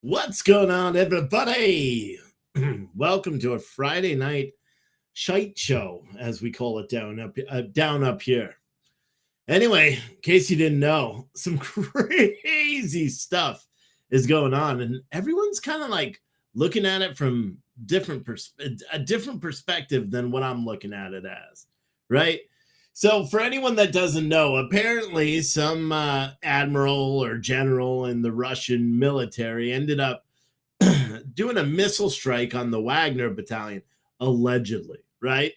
What's going on, everybody? Welcome to a Friday night shite show, as we call it down up here. Anyway, in case you didn't know, some crazy stuff is going on, and everyone's kind of like looking at it from a different perspective than what I'm looking at it as, right? So, for anyone that doesn't know, apparently some admiral or general in the Russian military ended up doing a missile strike on the Wagner battalion, allegedly, right?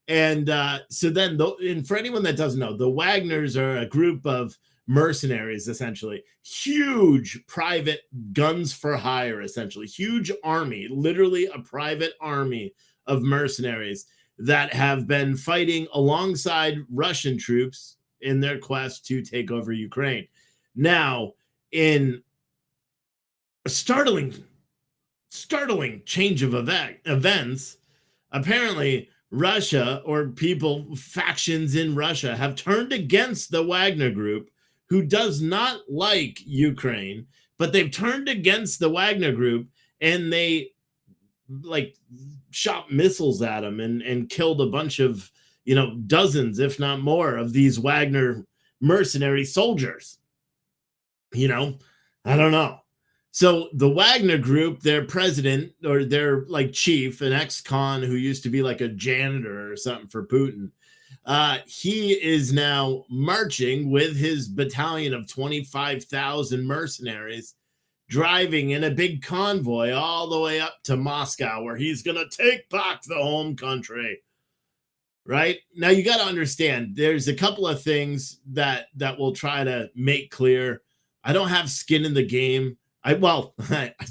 And and for anyone that doesn't know, the Wagners are a group of mercenaries, essentially, huge private guns for hire, essentially, huge army, literally a private army of mercenaries that have been fighting alongside Russian troops in their quest to take over Ukraine. Now, in a startling change of events, apparently Russia, or factions in Russia, have turned against the Wagner group, who does not like Ukraine, but they've turned against the Wagner group, and they shot missiles at them and killed a bunch of, dozens, if not more, of these Wagner mercenary soldiers. I don't know. So the Wagner group, their president, or their chief, an ex-con who used to be like a janitor or something for Putin, he is now marching with his battalion of 25,000 mercenaries, driving in a big convoy all the way up to Moscow, where he's going to take back the home country. Right? Now, you got to understand, there's a couple of things that we'll try to make clear. I don't have skin in the game. I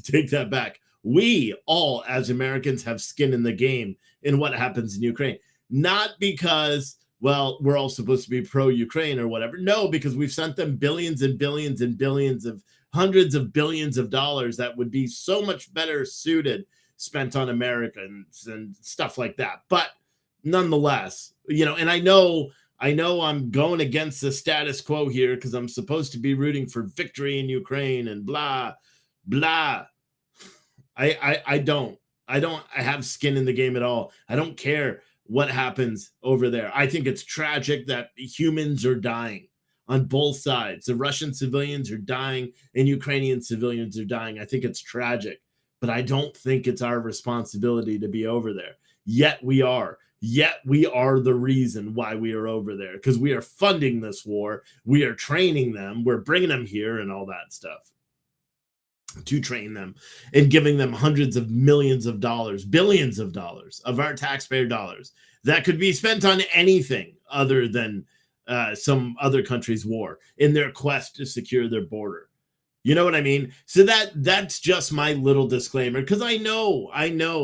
take that back. We all, as Americans, have skin in the game in what happens in Ukraine. Not because, we're all supposed to be pro-Ukraine or whatever. No, because we've sent them billions and billions and billions of hundreds of billions of dollars that would be so much better suited spent on Americans and stuff like that. But nonetheless, and I know I'm going against the status quo here because I'm supposed to be rooting for victory in Ukraine and blah, blah. I don't have skin in the game at all. I don't care what happens over there. I think it's tragic that humans are dying on both sides. The Russian civilians are dying and Ukrainian civilians are dying. I think it's tragic, but I don't think it's our responsibility to be over there. Yet we are. Yet we are the reason why we are over there, because we are funding this war. We are training them. We're bringing them here and all that stuff to train them and giving them hundreds of millions of dollars, billions of dollars of our taxpayer dollars that could be spent on anything other than some other country's war in their quest to secure their border. You know what I mean? So that's just my little disclaimer, because I know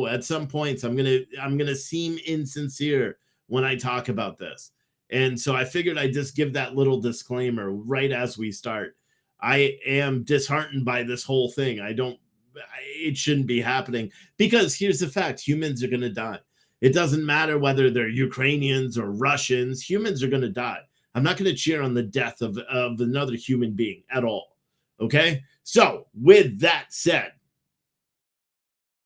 at some points I'm gonna seem insincere when I talk about this, and so I figured I'd just give that little disclaimer right as we start. I am disheartened by this whole thing. It shouldn't be happening, because here's the fact: humans are gonna die. It doesn't matter whether they're Ukrainians or Russians. Humans are gonna die. I'm not gonna cheer on the death of another human being at all. Okay, so with that said,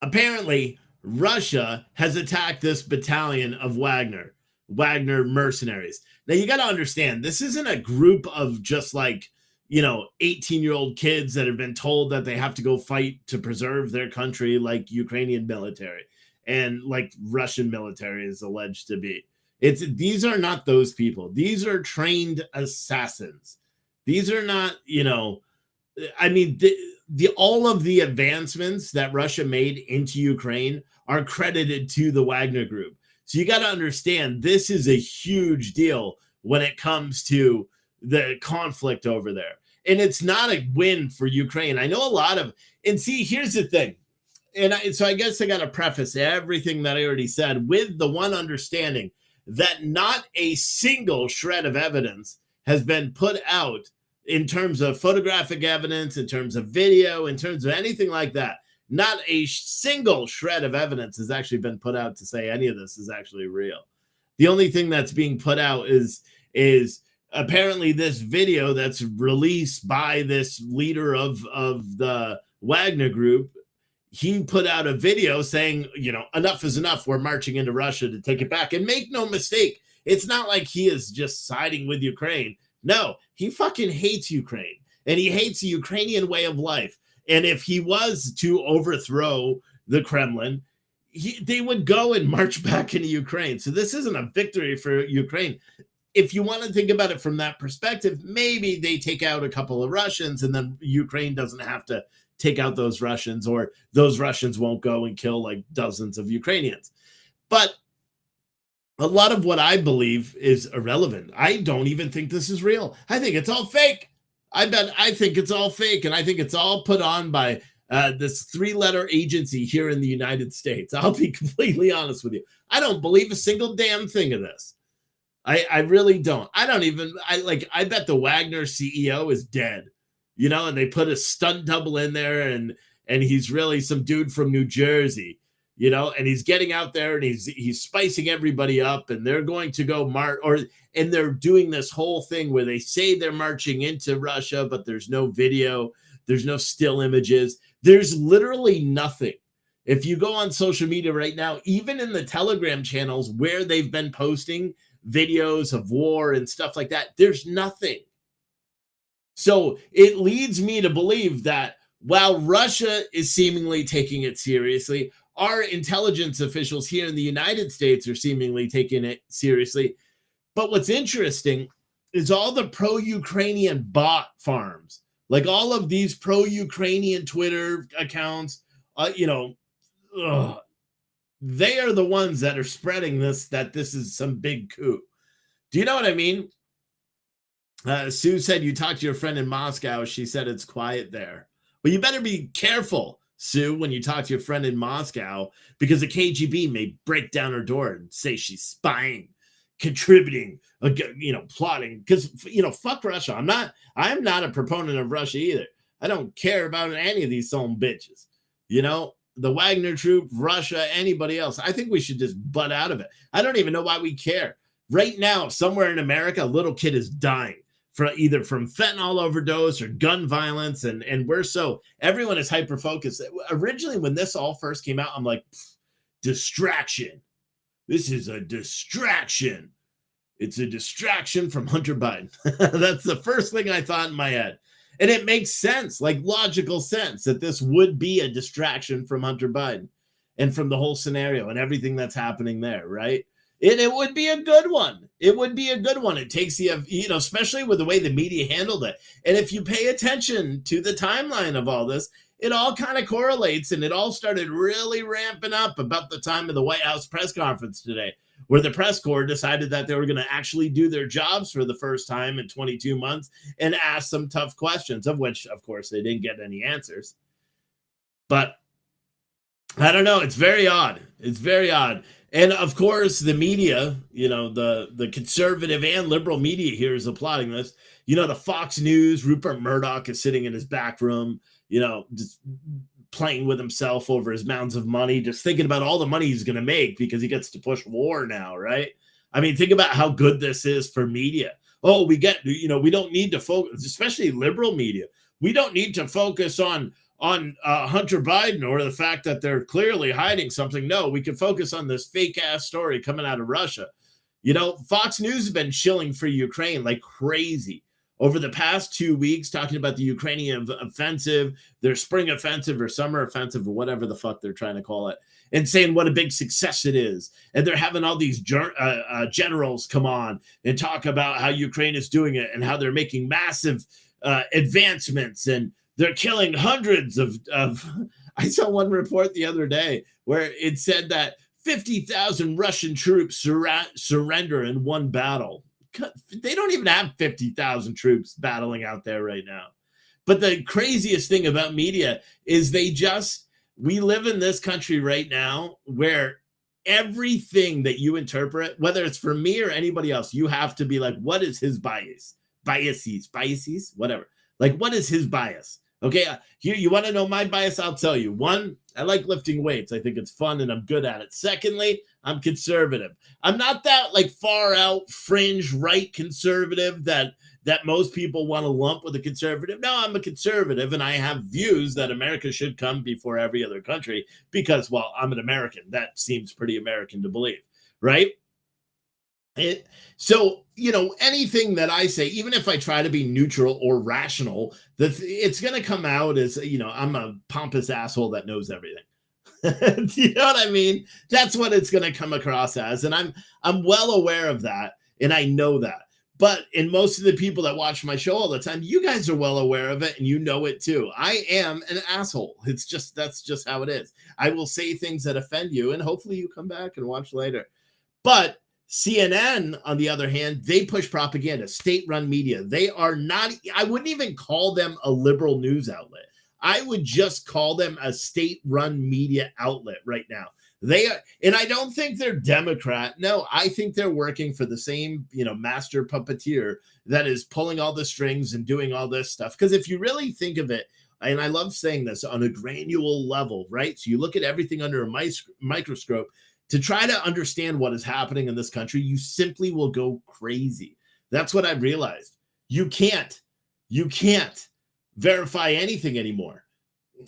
apparently Russia has attacked this battalion of Wagner mercenaries. Now, you got to understand, this isn't a group of just 18-year-old kids that have been told that they have to go fight to preserve their country, like Ukrainian military and like Russian military is alleged to be. These are not those people. These are trained assassins. These are not, I mean, all of the advancements that Russia made into Ukraine are credited to the Wagner group. So you got to understand, this is a huge deal when it comes to the conflict over there. And it's not a win for Ukraine. I know here's the thing. So I guess I got to preface everything that I already said with the one understanding that not a single shred of evidence has been put out in terms of photographic evidence, in terms of video, in terms of anything like that. Not a single shred of evidence has actually been put out to say any of this is actually real. The only thing that's being put out is apparently this video that's released by this leader of the Wagner group, he put out a video saying, enough is enough. We're marching into Russia to take it back. And make no mistake, it's not like he is just siding with Ukraine. No, he fucking hates Ukraine, and he hates the Ukrainian way of life. And if he was to overthrow the Kremlin, they would go and march back into Ukraine. So this isn't a victory for Ukraine. If you want to think about it from that perspective, maybe they take out a couple of Russians and then Ukraine doesn't have to take out those Russians, or those Russians won't go and kill like dozens of Ukrainians. But a lot of what I believe is irrelevant. I don't even think this is real. I think it's all fake. I think it's all fake, and I think it's all put on by this 3-letter agency here in the United States. I'll be completely honest with you. I don't believe a single damn thing of this. I really don't. I bet the Wagner CEO is dead, and they put a stunt double in there, and he's really some dude from New Jersey, and he's getting out there and he's spicing everybody up, and they're going to go and they're doing this whole thing where they say they're marching into Russia, but there's no video, there's no still images, there's literally nothing. If you go on social media right now, even in the Telegram channels where they've been posting videos of war and stuff like that, there's nothing. So it leads me to believe that while Russia is seemingly taking it seriously, our intelligence officials here in the United States are seemingly taking it seriously. But what's interesting is all the pro-Ukrainian bot farms, like all of these pro-Ukrainian Twitter accounts, they are the ones that are spreading that this is some big coup. Do you know what I mean? Sue said you talked to your friend in Moscow. She said it's quiet there. Well, you better be careful, Sue, when you talk to your friend in Moscow, because the KGB may break down her door and say she's spying, contributing, plotting. Because, fuck Russia. I'm not a proponent of Russia either. I don't care about any of these son bitches. The Wagner troop, Russia, anybody else. I think we should just butt out of it. I don't even know why we care. Right now, somewhere in America, a little kid is dying either from fentanyl overdose or gun violence, and everyone is hyper focused. Originally, when this all first came out, I'm like, distraction. This is a distraction. It's a distraction from Hunter Biden. That's the first thing I thought in my head. And it makes sense, like logical sense, that this would be a distraction from Hunter Biden and from the whole scenario and everything that's happening there, right? And it would be a good one. It would be a good one. It takes especially with the way the media handled it. And if you pay attention to the timeline of all this, it all kind of correlates, and it all started really ramping up about the time of the White House press conference today, where the press corps decided that they were going to actually do their jobs for the first time in 22 months and ask some tough questions, of which, of course, they didn't get any answers. But I don't know. It's very odd. It's very odd. And of course, the media, the conservative and liberal media here is applauding this. The Fox News, Rupert Murdoch is sitting in his back room, just playing with himself over his mounds of money, just thinking about all the money he's going to make because he gets to push war now, right? I mean, think about how good this is for media. Oh, we don't need to focus, especially liberal media. We don't need to focus on Hunter Biden or the fact that they're clearly hiding something. No, we can focus on this fake ass story coming out of Russia. Fox News has been shilling for Ukraine like crazy over the past 2 weeks, talking about the Ukrainian offensive, their spring offensive or summer offensive or whatever the fuck they're trying to call it, and saying what a big success it is. And they're having all these generals come on and talk about how Ukraine is doing it and how they're making massive advancements, and they're killing hundreds of I saw one report the other day where it said that 50,000 Russian troops surrender in one battle. They don't even have 50,000 troops battling out there right now. But the craziest thing about media is we live in this country right now where everything that you interpret, whether it's for me or anybody else, you have to be like, what is his biases, whatever. Like, what is his bias? Okay, you want to know my bias? I'll tell you. One, I like lifting weights. I think it's fun and I'm good at it. Secondly, I'm conservative. I'm not that like far out fringe right conservative that that most people want to lump with a conservative. No, I'm a conservative and I have views that America should come before every other country because, well, I'm an American. That seems pretty American to believe, right? So, anything that I say, even if I try to be neutral or rational, it's going to come out as, I'm a pompous asshole that knows everything. You know what I mean? That's what it's going to come across as. And I'm well aware of that. And I know that. But in most of the people that watch my show all the time, you guys are well aware of it and you know it too. I am an asshole. That's just how it is. I will say things that offend you and hopefully you come back and watch later. But CNN, on the other hand, they push propaganda, state-run media. They are not, I wouldn't even call them a liberal news outlet. I would just call them a state-run media outlet right now. They are, and I don't think they're Democrat. No, I think they're working for the same, master puppeteer that is pulling all the strings and doing all this stuff. Because if you really think of it, and I love saying this on a granular level, right? So you look at everything under a microscope to try to understand what is happening in this country, you simply will go crazy. That's what I've realized. You can't verify anything anymore.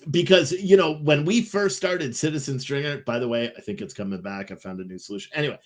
Because, when we first started Citizen Stringer, by the way, I think it's coming back. I found a new solution. Anyway,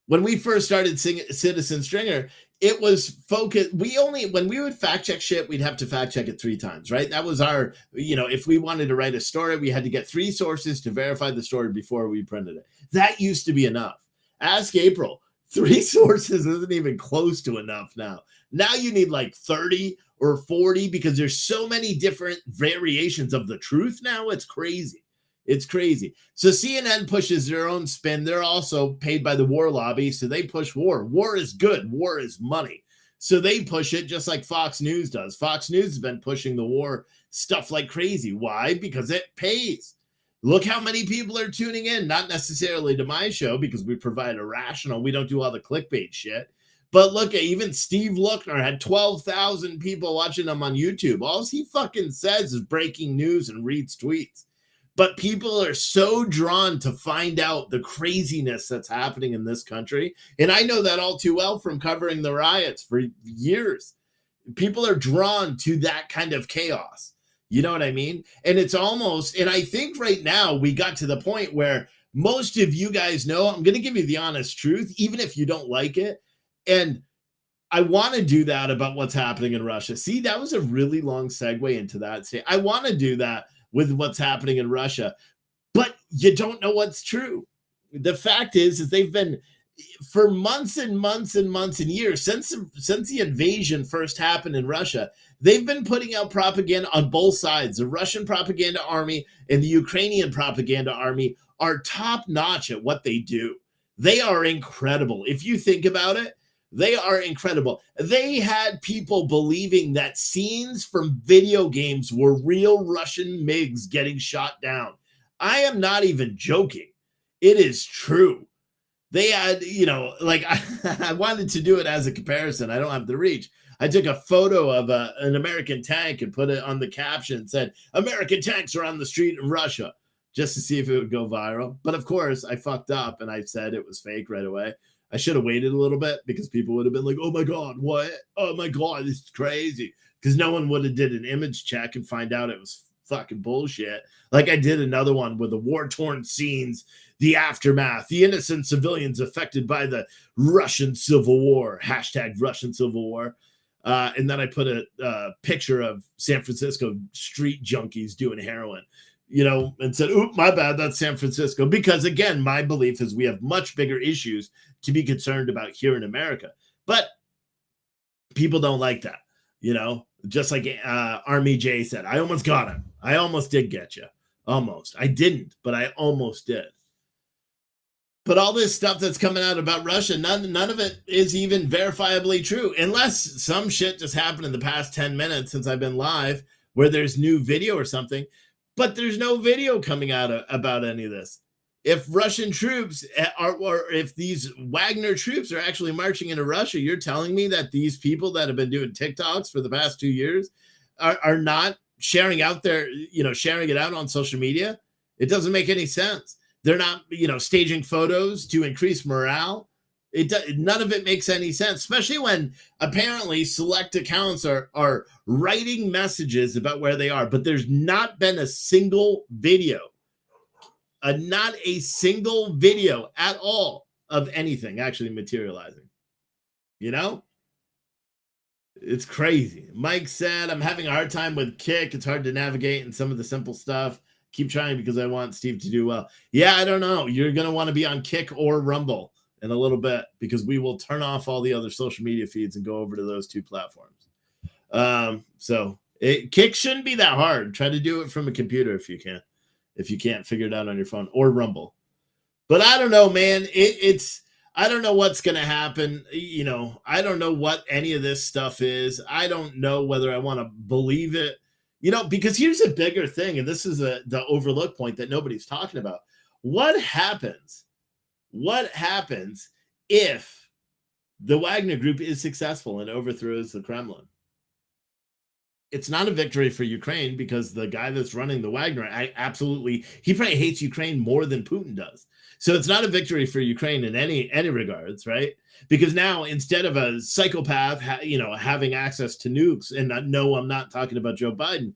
when we first started Citizen Stringer, it was focused. When we would fact check shit, we'd have to fact check it 3 times, right? That was our, if we wanted to write a story, we had to get 3 sources to verify the story before we printed it. That used to be enough. Ask April. 3 sources isn't even close to enough now. Now you need like 30 or 40 because there's so many different variations of the truth now. It's crazy. It's crazy. So CNN pushes their own spin. They're also paid by the war lobby, so they push war. War is good. War is money. So they push it just like Fox News does. Fox News has been pushing the war stuff like crazy. Why? Because it pays. Look how many people are tuning in, not necessarily to my show because we provide a rational. We don't do all the clickbait shit. But look at even Steve Lookner had 12,000 people watching him on YouTube. All he fucking says is breaking news and reads tweets. But people are so drawn to find out the craziness that's happening in this country. And I know that all too well from covering the riots for years. People are drawn to that kind of chaos. You know what I mean? And it's almost, and I think right now we got to the point where most of you guys know, I'm going to give you the honest truth, even if you don't like it. And I want to do that about what's happening in Russia. See, that was a really long segue into that. See, I want to do that with what's happening in Russia, but you don't know what's true. The fact is they've been for months and months and months and years since the invasion first happened in Russia, they've been putting out propaganda on both sides. The Russian propaganda army and the Ukrainian propaganda army are top notch at what they do. They are incredible. If you think about it, they are incredible. They had people believing that scenes from video games were real Russian MiGs getting shot down. I am not even joking. It is true. They had, I wanted to do it as a comparison. I don't have the reach. I took a photo of an American tank and put it on the caption and said, American tanks are on the street in Russia, just to see if it would go viral. But of course, I fucked up and I said it was fake right away. I should have waited a little bit because people would have been like, oh my God, what? Oh my God, this is crazy. Because no one would have did an image check and find out it was fucking bullshit. Like I did another one with the war-torn scenes, the aftermath, the innocent civilians affected by the Russian Civil War, hashtag Russian Civil War. And then I put a picture of San Francisco street junkies doing heroin, and said, oop, my bad, that's San Francisco. Because again, my belief is we have much bigger issues to be concerned about here in America. But people don't like that, just like Army J said, I almost got him. I almost did get you. Almost. I didn't, but I almost did. But all this stuff that's coming out about Russia, none of it is even verifiably true, unless some shit just happened in the past 10 minutes since I've been live where there's new video or something. But there's no video coming out about any of this. If Russian troops or if these Wagner troops are actually marching into Russia, you're telling me that these people that have been doing TikToks for the past 2 years are not sharing out sharing it out on social media? It doesn't make any sense. They're not, staging photos to increase morale. None of it makes any sense, especially when apparently select accounts are writing messages about where they are, but there's not been a single video, not a single video at all of anything actually materializing. You know? It's crazy. Mike said, I'm having a hard time with Kick. It's hard to navigate in some of the simple stuff. Keep trying because I want Steve to do well. Yeah, I don't know. You're going to want to be on Kick or Rumble in a little bit because we will turn off all the other social media feeds and go over to those two platforms. Kick shouldn't be that hard. Try to do it from a computer if you can. If you can't figure it out on your phone, or Rumble. But I don't know, man. I don't know what's going to happen. You know, I don't know what any of this stuff is. I don't know whether I want to believe it, you know, because here's a bigger thing. And this is the overlooked point that nobody's talking about. What happens? What happens if the Wagner group is successful and overthrows the Kremlin? It's not a victory for Ukraine because the guy that's running the Wagner, he probably hates Ukraine more than Putin does. So it's not a victory for Ukraine in any regards, right? Because now instead of a psychopath, having access to nukes, and no, I'm not talking about Joe Biden,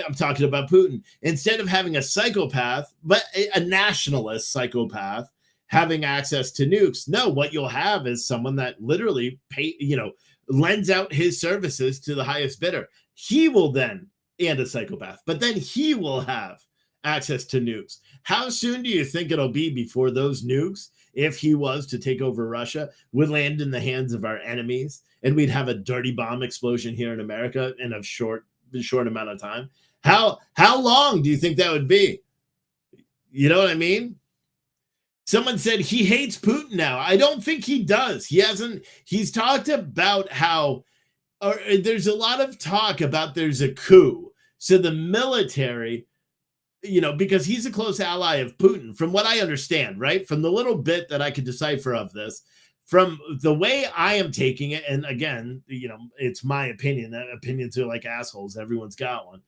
I'm talking about Putin. Instead of having a psychopath, but a nationalist psychopath having access to nukes, no, what you'll have is someone that literally lends out his services to the highest bidder. He will then, and a psychopath, but then he will have access to nukes. How soon do you think it'll be before those nukes, if he was to take over Russia, would land in the hands of our enemies and we'd have a dirty bomb explosion here in America in a short amount of time? How long do you think that would be? You know what I mean? Someone said he hates Putin now. I don't think he does. He's talked about how there's a lot of talk about there's a coup. So the military, because he's a close ally of Putin, from what I understand, right? From the little bit that I could decipher of this, from the way I am taking it, and again, it's my opinion. Opinions are like assholes. Everyone's got one.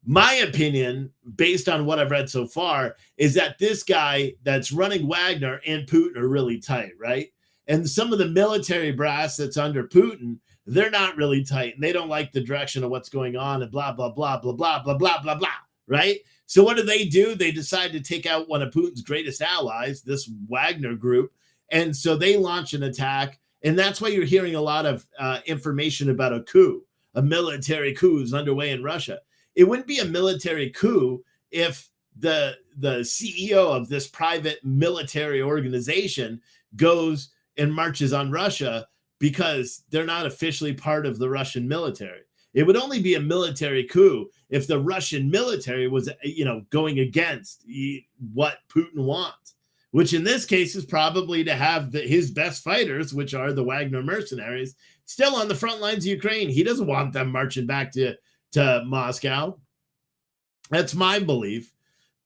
My opinion, based on what I've read so far, is that this guy that's running Wagner and Putin are really tight, right? And some of the military brass that's under Putin, they're not really tight, and they don't like the direction of what's going on, and blah, blah, blah, blah, blah, blah, blah, blah, blah, right? So what do? They decide to take out one of Putin's greatest allies, this Wagner group, and so they launch an attack, and that's why you're hearing a lot of information about a coup, a military coup is underway in Russia. It wouldn't be a military coup if the CEO of this private military organization goes and marches on Russia because they're not officially part of the Russian military. It would only be a military coup if the Russian military was, going against what Putin wants, which in this case is probably to have his best fighters, which are the Wagner mercenaries, still on the front lines of Ukraine. He doesn't want them marching back to Moscow. That's my belief.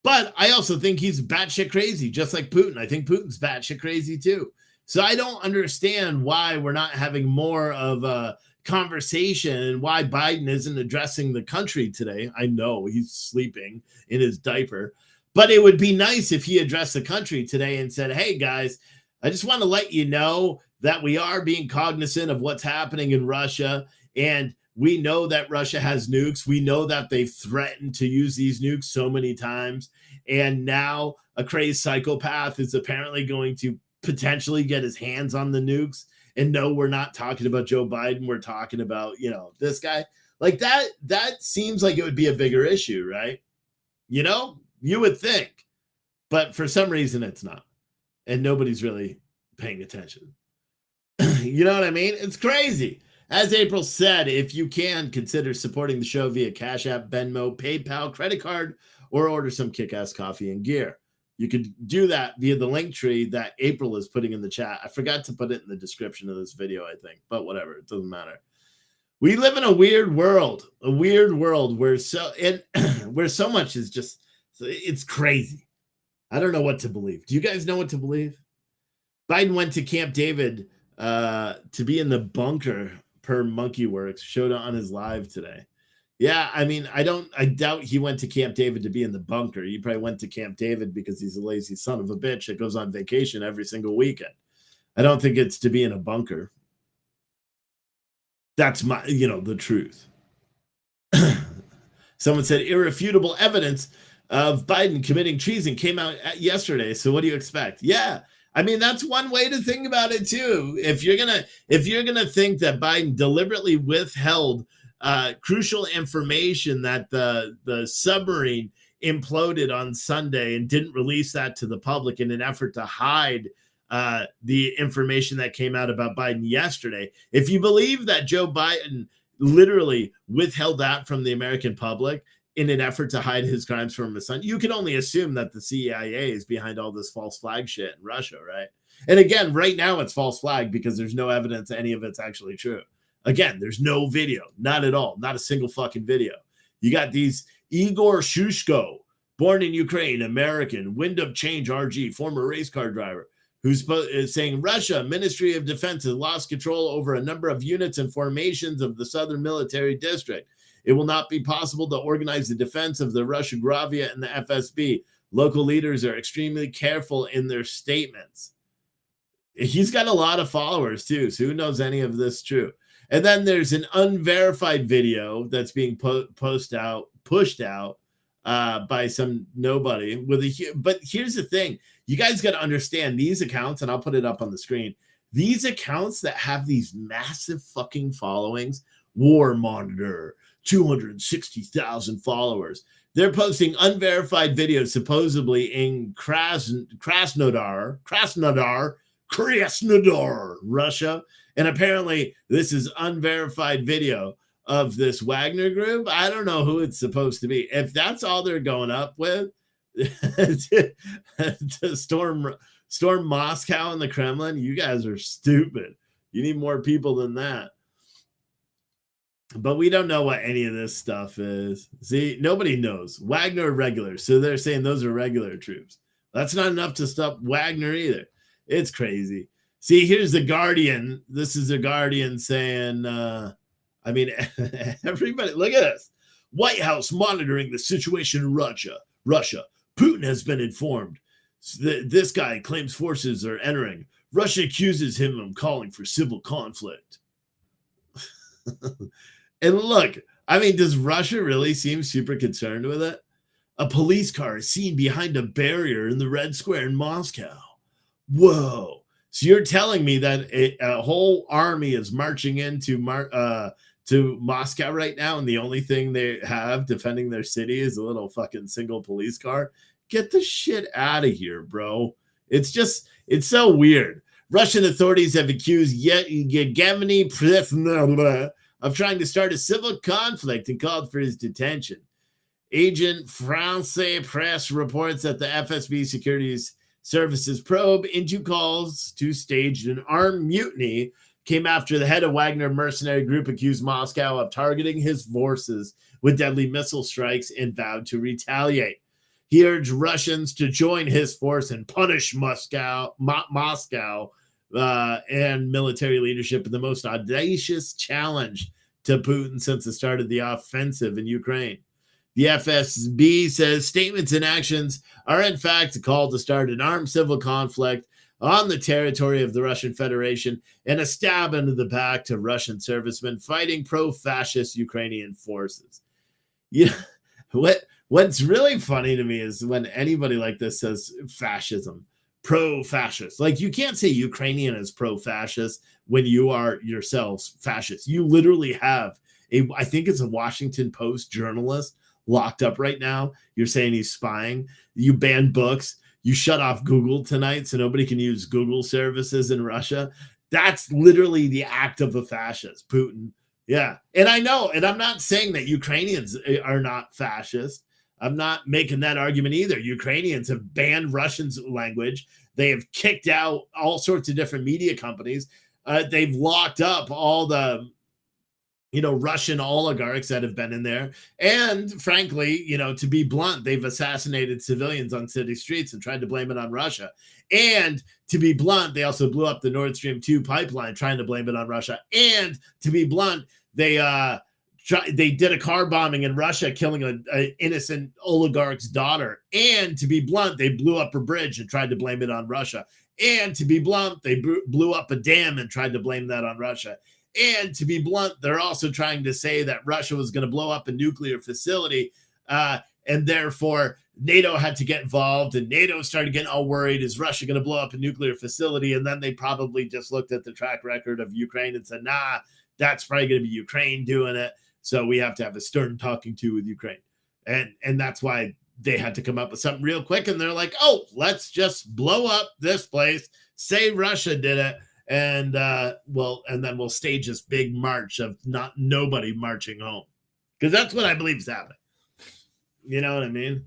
But I also think he's batshit crazy, just like Putin. I think Putin's batshit crazy too. So I don't understand why we're not having more of a conversation and why Biden isn't addressing the country today. I know he's sleeping in his diaper, but it would be nice if he addressed the country today and said, hey guys, I just want to let you know that we are being cognizant of what's happening in Russia, and we know that Russia has nukes. We know that they've threatened to use these nukes so many times. And now a crazed psychopath is apparently going to potentially get his hands on the nukes. And no, we're not talking about Joe Biden. We're talking about, this guy. Like that seems like it would be a bigger issue, right? You would think. But for some reason, it's not. And nobody's really paying attention. You know what I mean? It's crazy. As April said, if you can, consider supporting the show via Cash App, Venmo, PayPal, credit card, or order some kick-ass coffee and gear. You could do that via the link tree that April is putting in the chat. I forgot to put it in the description of this video, I think, but whatever, it doesn't matter. We live in a weird world where so much is just, it's crazy. I don't know what to believe. Do you guys know what to believe? Biden went to Camp David to be in the bunker per Monkeyworks, showed on his live today. Yeah, I mean, I doubt he went to Camp David to be in the bunker. He probably went to Camp David because he's a lazy son of a bitch that goes on vacation every single weekend. I don't think it's to be in a bunker. That's my, the truth. Someone said irrefutable evidence of Biden committing treason came out yesterday. So what do you expect? Yeah. I mean, that's one way to think about it too. If you're gonna think that Biden deliberately withheld crucial information that the submarine imploded on Sunday and didn't release that to the public in an effort to hide the information that came out about Biden yesterday, if you believe that Joe Biden literally withheld that from the American public in an effort to hide his crimes from his son, you can only assume that the CIA is behind all this false flag shit in Russia, right? And again, right now it's false flag because there's no evidence any of it's actually true. Again, there's no video, not at all, not a single fucking video. You got these Igor Shushko, born in Ukraine, American, Wind of Change RG, former race car driver, who's saying Russia Ministry of Defense has lost control over a number of units and formations of the Southern Military District. It will not be possible to organize the defense of the Russian Gravia and the FSB. Local leaders are extremely careful in their statements. He's got a lot of followers too, so who knows any of this true? And then there's an unverified video that's being pushed out by some nobody but here's the thing. You guys got to understand these accounts, and I'll put it up on the screen. These accounts that have these massive fucking followings, War Monitor, 260,000 followers. They're posting unverified videos supposedly in Krasnodar, Russia. And apparently this is unverified video of this Wagner group. I don't know who it's supposed to be. If that's all they're going up with to storm Moscow and the Kremlin, you guys are stupid. You need more people than that. But we don't know what any of this stuff is. See, nobody knows. Wagner are regular, so they're saying those are regular troops. That's not enough to stop Wagner either. It's crazy. See, here's the Guardian. This is the Guardian saying, everybody, look at this. White House monitoring the situation in Russia. Putin has been informed. This guy claims forces are entering. Russia accuses him of calling for civil conflict. And look, does Russia really seem super concerned with it? A police car is seen behind a barrier in the Red Square in Moscow. Whoa. So you're telling me that a whole army is marching into to Moscow right now, and the only thing they have defending their city is a little fucking single police car? Get the shit out of here, bro. It's so weird. Russian authorities have accused Yevgeny Prigozhin of trying to start a civil conflict and called for his detention. Agent France Press reports that the FSB Securities Services probe into calls to stage an armed mutiny came after the head of Wagner mercenary group accused Moscow of targeting his forces with deadly missile strikes and vowed to retaliate. He urged Russians to join his force and punish Moscow and military leadership in the most audacious challenge to Putin since the start of the offensive in Ukraine. The FSB says statements and actions are in fact a call to start an armed civil conflict on the territory of the Russian Federation and a stab into the back to Russian servicemen fighting pro-fascist Ukrainian forces. What's really funny to me is when anybody like this says fascism, pro-fascist. Like, you can't say Ukrainian is pro-fascist when you are yourselves fascist. You literally have I think it's a Washington Post journalist locked up right now. You're saying he's spying. You banned books. You shut off Google tonight so nobody can use Google services in Russia. That's literally the act of a fascist, Putin. Yeah. And I know, and I'm not saying that Ukrainians are not fascist. I'm not making that argument either. Ukrainians have banned Russian's language. They have kicked out all sorts of different media companies. They've locked up all the Russian oligarchs that have been in there. And frankly, to be blunt, they've assassinated civilians on city streets and tried to blame it on Russia. And to be blunt, they also blew up the Nord Stream 2 pipeline, trying to blame it on Russia. And to be blunt, they did a car bombing in Russia, killing an innocent oligarch's daughter. And to be blunt, they blew up a bridge and tried to blame it on Russia. And to be blunt, they blew up a dam and tried to blame that on Russia. And to be blunt, they're also trying to say that Russia was going to blow up a nuclear facility, and therefore NATO had to get involved, and NATO started getting all worried, is Russia going to blow up a nuclear facility? And then they probably just looked at the track record of Ukraine and said, nah, that's probably going to be Ukraine doing it. So we have to have a stern talking to with Ukraine. And that's why they had to come up with something real quick. And they're like, oh, let's just blow up this place, say Russia did it. And then we'll stage this big march of nobody marching home. Because that's what I believe is happening. You know what I mean?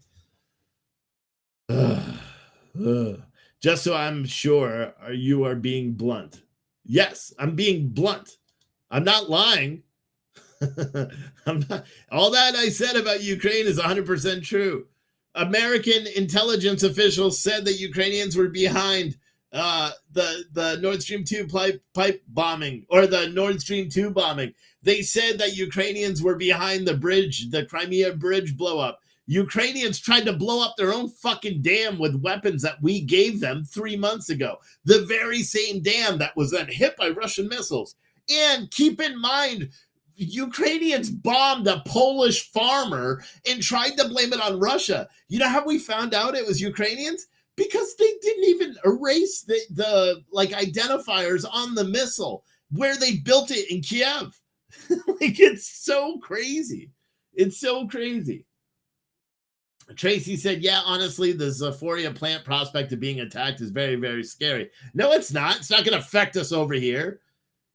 Just so I'm sure you are being blunt. Yes, I'm being blunt. I'm not lying. All that I said about Ukraine is 100% true. American intelligence officials said that Ukrainians were behind the Nord Stream 2 pipe bombing, or the Nord Stream 2 bombing. They said that Ukrainians were behind the bridge, the Crimea bridge blow up. Ukrainians tried to blow up their own fucking dam with weapons that we gave them 3 months ago. The very same dam that was then hit by Russian missiles. And keep in mind, Ukrainians bombed a Polish farmer and tried to blame it on Russia. You know how we found out it was Ukrainians? Because they didn't even erase the identifiers on the missile where they built it in Kiev. Like, it's so crazy. It's so crazy. Tracy said, yeah, honestly, the Zaporizhzhia plant prospect of being attacked is very, very scary. No, it's not. It's not going to affect us over here.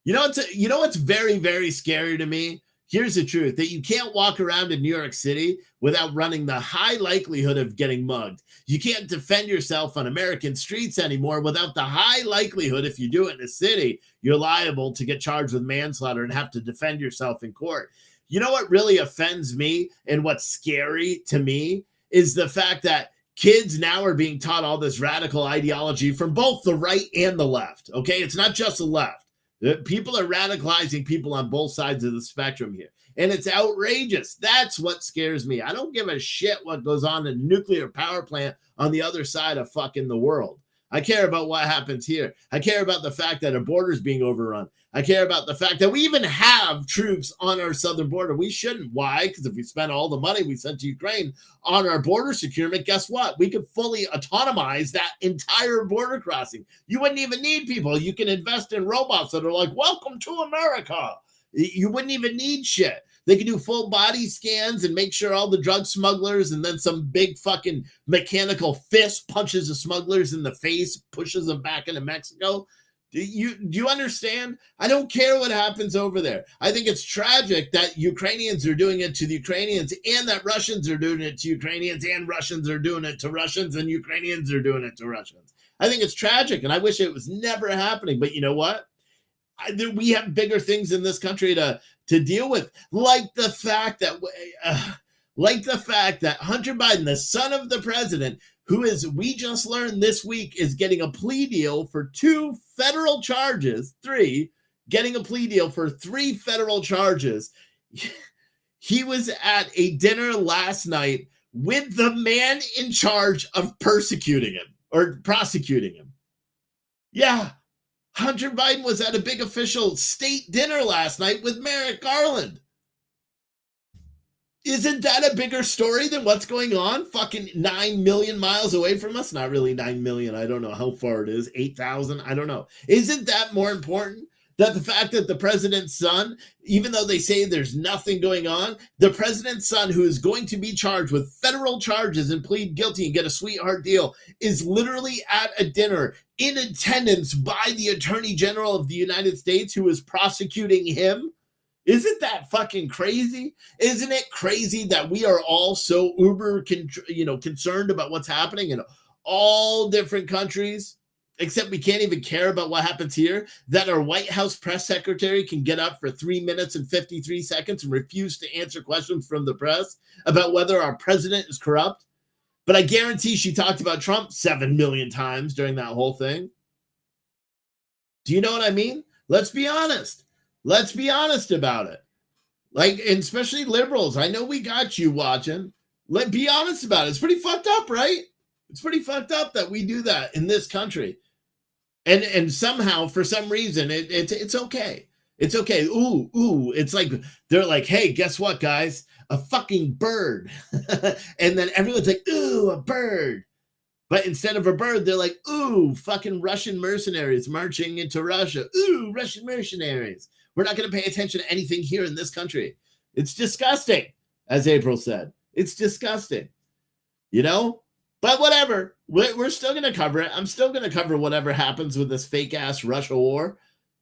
You know what's very, very scary to me? Here's the truth, that you can't walk around in New York City without running the high likelihood of getting mugged. You can't defend yourself on American streets anymore without the high likelihood, if you do it in a city, you're liable to get charged with manslaughter and have to defend yourself in court. You know what really offends me and what's scary to me is the fact that kids now are being taught all this radical ideology from both the right and the left. Okay, it's not just the left. People are radicalizing people on both sides of the spectrum here. And it's outrageous. That's what scares me. I don't give a shit what goes on in a nuclear power plant on the other side of fucking the world. I care about what happens here. I care about the fact that our border is being overrun. I care about the fact that we even have troops on our southern border. We shouldn't. Why? Because if we spend all the money we sent to Ukraine on our border securement, guess what? We could fully autonomize that entire border crossing. You wouldn't even need people. You can invest in robots that are like, welcome to America. You wouldn't even need shit. They can do full body scans and make sure all the drug smugglers, and then some big fucking mechanical fist punches the smugglers in the face, pushes them back into Mexico. Do you understand? I don't care what happens over there. I think it's tragic that Ukrainians are doing it to the Ukrainians, and that Russians are doing it to Ukrainians, and Russians are doing it to Russians, and Ukrainians are doing it to Russians. I think it's tragic, and I wish it was never happening. But you know what? We have bigger things in this country to deal with, like the fact that Hunter Biden, the son of the president, who is, we just learned this week, is getting a plea deal for 2 federal charges, 3, getting a plea deal for 3 federal charges. He was at a dinner last night with the man in charge of persecuting him or prosecuting him. Yeah. Hunter Biden was at a big official state dinner last night with Merrick Garland. Isn't that a bigger story than what's going on? Fucking 9 million miles away from us? Not really 9 million. I don't know how far it is. 8,000? I don't know. Isn't that more important? That the fact that the president's son, even though they say there's nothing going on, the president's son, who is going to be charged with federal charges and plead guilty and get a sweetheart deal, is literally at a dinner in attendance by the Attorney General of the United States, who is prosecuting him. Isn't that fucking crazy? Isn't it crazy that we are all so uber concerned about what's happening in all different countries? Except we can't even care about what happens here, that our White House press secretary can get up for 3 minutes and 53 seconds and refuse to answer questions from the press about whether our president is corrupt. But I guarantee she talked about Trump 7 million times during that whole thing. Do you know what I mean? Let's be honest. Let's be honest about it. Like, and especially liberals. I know we got you watching. Be honest about it. It's pretty fucked up, right? It's pretty fucked up that we do that in this country. And somehow, for some reason, it's okay. It's okay. Ooh. It's like they're like, hey, guess what, guys? A fucking bird. And then everyone's like, ooh, a bird. But instead of a bird, they're like, ooh, fucking Russian mercenaries marching into Russia. Ooh, Russian mercenaries. We're not going to pay attention to anything here in this country. It's disgusting, as April said. It's disgusting, you know? But whatever. We're still going to cover it. I'm still going to cover whatever happens with this fake ass Russia war.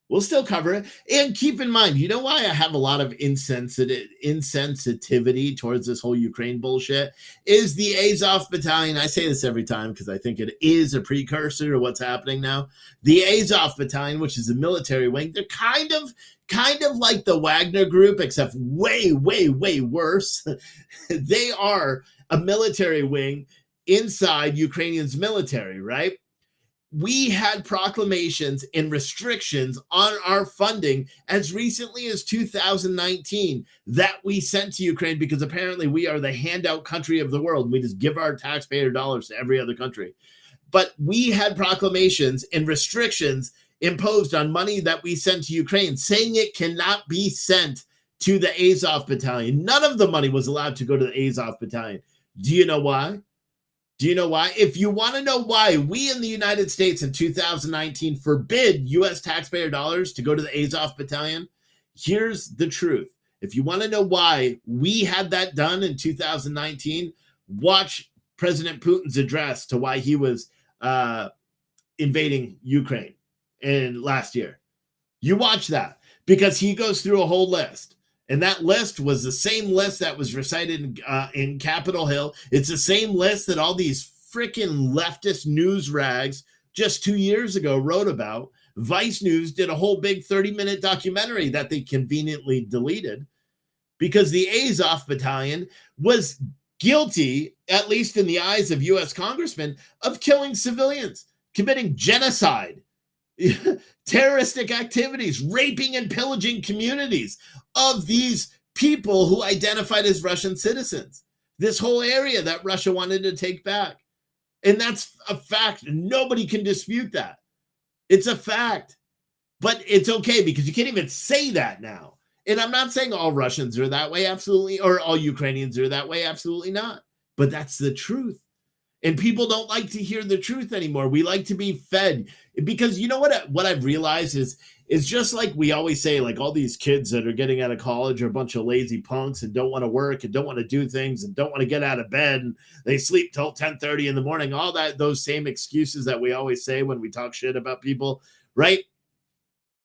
We'll still cover it. And keep in mind, you know why I have a lot of insensitivity towards this whole Ukraine bullshit is the Azov battalion. I say this every time because I think it is a precursor to what's happening now. The Azov battalion, which is a military wing, they're kind of like the Wagner group, except way worse. They are a military wing inside Ukrainian's military, right? We had proclamations and restrictions on our funding as recently as 2019 that we sent to Ukraine because apparently we are the handout country of the world. We just give our taxpayer dollars to every other country. But we had proclamations and restrictions imposed on money that we sent to Ukraine, saying it cannot be sent to the Azov battalion. None of the money was allowed to go to the Azov battalion. Do you know why? Do you know why? If you want to know why we in the United States in 2019 forbid U.S. taxpayer dollars to go to the Azov battalion, here's the truth. If you want to know why we had that done in 2019, watch President Putin's address to why he was invading Ukraine in last year. You watch that because he goes through a whole list. And that list was the same list that was recited in Capitol Hill. It's the same list that all these freaking leftist news rags just 2 years ago wrote about. Vice News did a whole big 30-minute documentary that they conveniently deleted because the Azov battalion was guilty, at least in the eyes of U.S. congressmen, of killing civilians, committing genocide, terroristic activities, raping and pillaging communities of these people who identified as Russian citizens. This whole area that Russia wanted to take back. And that's a fact. Nobody can dispute that. It's a fact. But it's okay because you can't even say that now. And I'm not saying all Russians are that way, absolutely, or all Ukrainians are that way, absolutely not. But that's the truth. And people don't like to hear the truth anymore. We like to be fed because you know what I've realized is just like we always say, like all these kids that are getting out of college are a bunch of lazy punks and don't want to work and don't want to do things and don't want to get out of bed and they sleep till 10:30 in the morning. All that, those same excuses that we always say when we talk shit about people, right?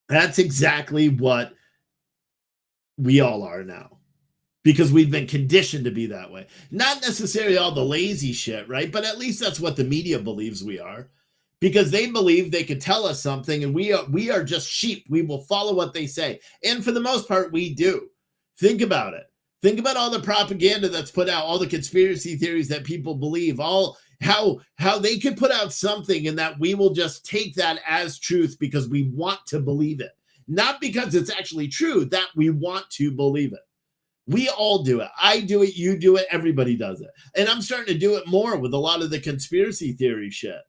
That's exactly what we all are now. Because we've been conditioned to be that way. Not necessarily all the lazy shit, right? But at least that's what the media believes we are. Because they believe they could tell us something and we are just sheep. We will follow what they say. And for the most part, we do. Think about it. Think about all the propaganda that's put out, all the conspiracy theories that people believe, all how they could put out something and that we will just take that as truth because we want to believe it. Not because it's actually true, that we want to believe it. We all do it. I do it. You do it. Everybody does it. And I'm starting to do it more with a lot of the conspiracy theory shit.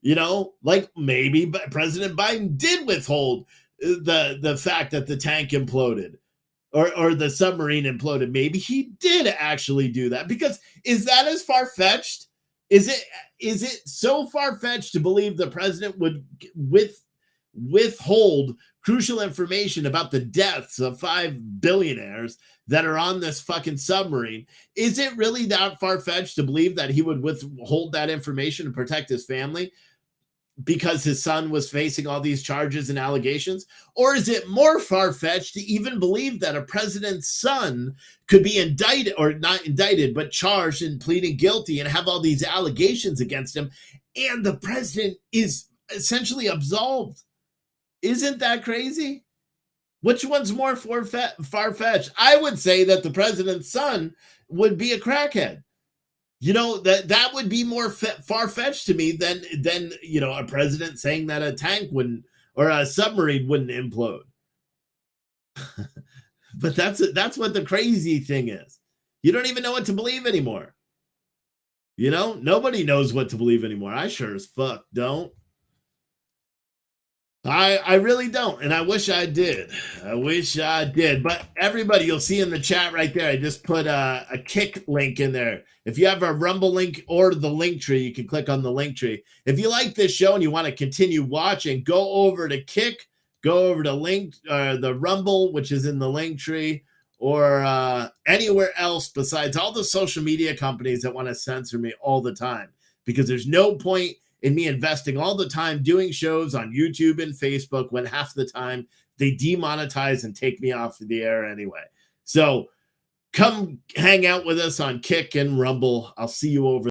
You know, like maybe President Biden did withhold the fact that the tank imploded or the submarine imploded. Maybe he did actually do that because is that as far-fetched? Is it so far-fetched to believe the president would withhold crucial information about the deaths of 5 billionaires that are on this fucking submarine? Is it really that far-fetched to believe that he would withhold that information to protect his family because his son was facing all these charges and allegations? Or is it more far-fetched to even believe that a president's son could be indicted, or not indicted, but charged and pleading guilty and have all these allegations against him, and the president is essentially absolved? Isn't that crazy? Which one's more far-fetched? I would say that the president's son would be a crackhead. You know, that would be more far-fetched to me than you know, a president saying that a tank wouldn't or a submarine wouldn't implode. But that's what the crazy thing is. You don't even know what to believe anymore. You know, nobody knows what to believe anymore. I sure as fuck don't. I really don't, and I wish I did. I wish I did. But everybody, you'll see in the chat right there, I just put a Kick link in there. If you have a Rumble link or the link tree, you can click on the link tree. If you like this show and you want to continue watching, go over to Kick, go over to the Rumble, which is in the link tree, or anywhere else besides all the social media companies that want to censor me all the time, because there's no point in me investing all the time doing shows on YouTube and Facebook when half the time they demonetize and take me off the air anyway. So come hang out with us on Kick and Rumble. I'll see you over